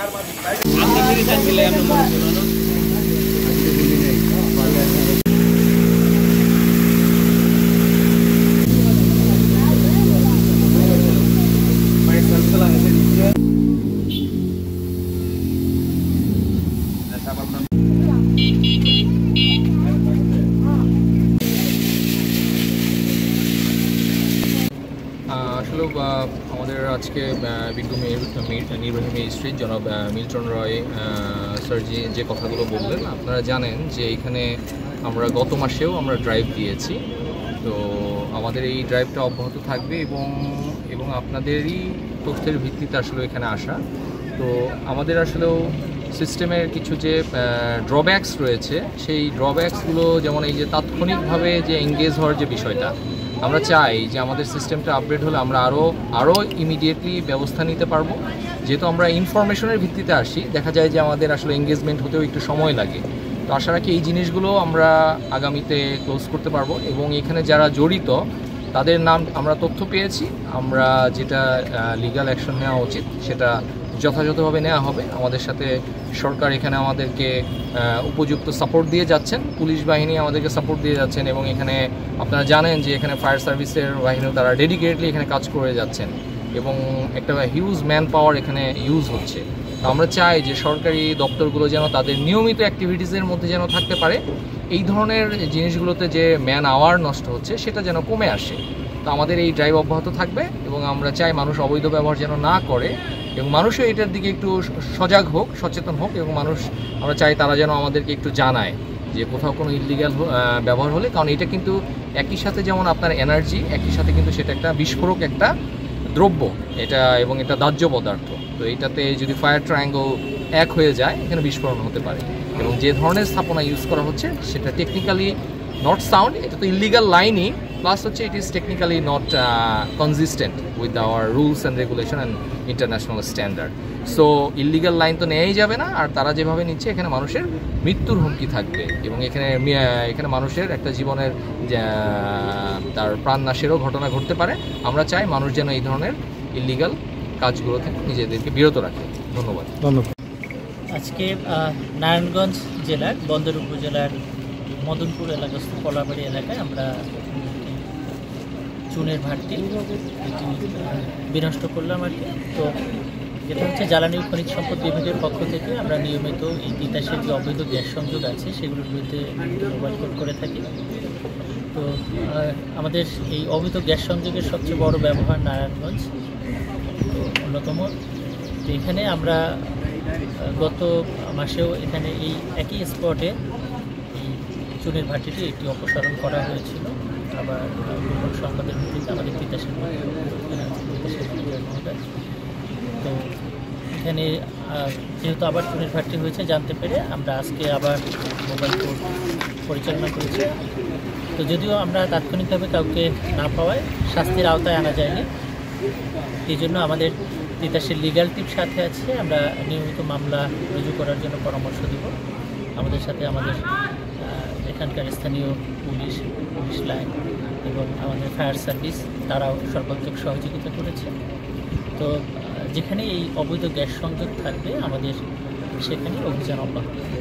আসলে আমাদের আজকে বিজ্ঞ নির্বাহী ম্যাজিস্ট্রেট জনাব মিল্টন রয় স্যার যে কথাগুলো বললেন, আপনারা জানেন যে এখানে আমরা গত মাসেও আমরা ড্রাইভ দিয়েছি। তো আমাদের এই ড্রাইভটা অব্যাহত থাকবে এবং আপনাদেরই তথ্যের ভিত্তিতে আসলে এখানে আসা। তো আমাদের আসলেও সিস্টেমের কিছু যে ড্রব্যাকস রয়েছে, সেই ড্রব্যাকসগুলো যেমন এই যে তাৎক্ষণিকভাবে যে এঙ্গেজ হওয়ার যে বিষয়টা, আমরা চাই যে আমাদের সিস্টেমটা আপডেট হলে আমরা আরও ইমিডিয়েটলি ব্যবস্থা নিতে পারবো। যেহেতু আমরা ইনফরমেশনের ভিত্তিতে আসি, দেখা যায় যে আমাদের আসলে এঙ্গেজমেন্ট হতেও একটু সময় লাগে। তো আশা রাখি এই জিনিসগুলো আমরা আগামীতে ক্লোজ করতে পারবো এবং এখানে যারা জড়িত তাদের নাম আমরা তথ্য পেয়েছি। আমরা যেটা লিগ্যাল অ্যাকশন নেওয়া উচিত সেটা যথাযথভাবে নেওয়া হবে। আমাদের সাথে সরকার এখানে আমাদেরকে উপযুক্ত সাপোর্ট দিয়ে যাচ্ছেন, পুলিশ বাহিনী আমাদেরকে সাপোর্ট দিয়ে যাচ্ছেন এবং এখানে আপনারা জানেন যে এখানে ফায়ার সার্ভিসের বাহিনীও তারা ডেডিকেটলি এখানে কাজ করে যাচ্ছেন এবং একটা হিউজ ম্যান পাওয়ার এখানে ইউজ হচ্ছে। তো আমরা চাই যে সরকারি দপ্তরগুলো যেন তাদের নিয়মিত অ্যাক্টিভিটিসের মধ্যে যেন থাকতে পারে, এই ধরনের জিনিসগুলোতে যে ম্যান আওয়ার নষ্ট হচ্ছে সেটা যেন কমে আসে। তো আমাদের এই ড্রাইভ অব্যাহত থাকবে এবং আমরা চাই মানুষ অবৈধ ব্যবহার যেন না করে এবং মানুষও এটার দিকে একটু সজাগ হোক, সচেতন হোক এবং আমরা চাই তারা যেন আমাদেরকে একটু জানায় যে কোথাও কোনো ইললিগ্যাল ব্যবহার হলে। কারণ এটা কিন্তু একই সাথে যেমন আপনার এনার্জি, একই সাথে কিন্তু সেটা একটা বিস্ফোরক একটা দ্রব্য এটা, এবং এটা দাহ্য পদার্থ। তো এইটাতে যদি ফায়ার ট্রায়াঙ্গল এক হয়ে যায় এখানে বিস্ফোরণ হতে পারে এবং যে ধরনের স্থাপনা ইউজ করা হচ্ছে সেটা টেকনিক্যালি নট সাউন্ড। এটা তো ইললিগাল লাইনই, প্লাস হচ্ছে it is technically not consistent with our rules and regulation and international standard. So illegal line তো নেওয়াই যাবে না, আর তারা যেভাবে নিচ্ছে এখানে মানুষের মৃত্যুর হুমকি থাকবে এবং এখানে মানুষের একটা জীবনের তার প্রাণনাশেরও ঘটনা ঘটতে পারে। আমরা চাই মানুষ যেন এই ধরনের ইললিগাল কাজগুলো থেকে নিজেদেরকে বিরত রাখে। ধন্যবাদ। আজকে নারায়ণগঞ্জ জেলার বন্দর উপজেলার মদনপুর এলাকাস্থ কলাবাড়ি এলাকায় আমরা চুনের ভাটটি বিনষ্ট করলাম আর কি। তো যেটা হচ্ছে জ্বালানি ও খনিজ সম্পদ বিভাগের পক্ষ থেকে আমরা নিয়মিত এই তিতাসের যে অবৈধ গ্যাস সংযোগ আছে সেগুলোর বিরুদ্ধে মোবাইল কোড করে থাকি। তো আমাদের এই অবৈধ গ্যাস সংযোগের সবচেয়ে বড় ব্যবহার নারায়ণগঞ্জ অন্যতম। তো এখানে আমরা গত মাসেও এখানে এই একই স্পটে এই চুনের ভাটিটি একটি অপসারণ করা হয়েছিল। আবার গোপন সংবাদের ভিত্তিতে আমাদের তিতাসের মহোদয়, তো এখানে যেহেতু আবার চুনের ভাটি হয়েছে জানতে পেরে আমরা আজকে আবার মোবাইল কোর্ট পরিচালনা করেছি। তো যদিও আমরা তাৎক্ষণিকভাবে কাউকে না পাওয়ায় শাস্তির আওতায় আনা যায়নি, এই জন্য আমাদের তিতাসের লিগ্যাল টিম সাথে আছে। আমরা নিয়মিত মামলা রুজু করার জন্য পরামর্শ দিব। আমাদের সাথে আমাদের এখানকার স্থানীয় পুলিশ লাইন এবং আমাদের ফায়ার সার্ভিস তারাও সর্বাত্মক সহযোগিতা করেছে। তো যেখানে এই অবৈধ গ্যাস সংযোগ থাকবে আমাদের সেখানে অভিযান অব্যাহত থাকবে।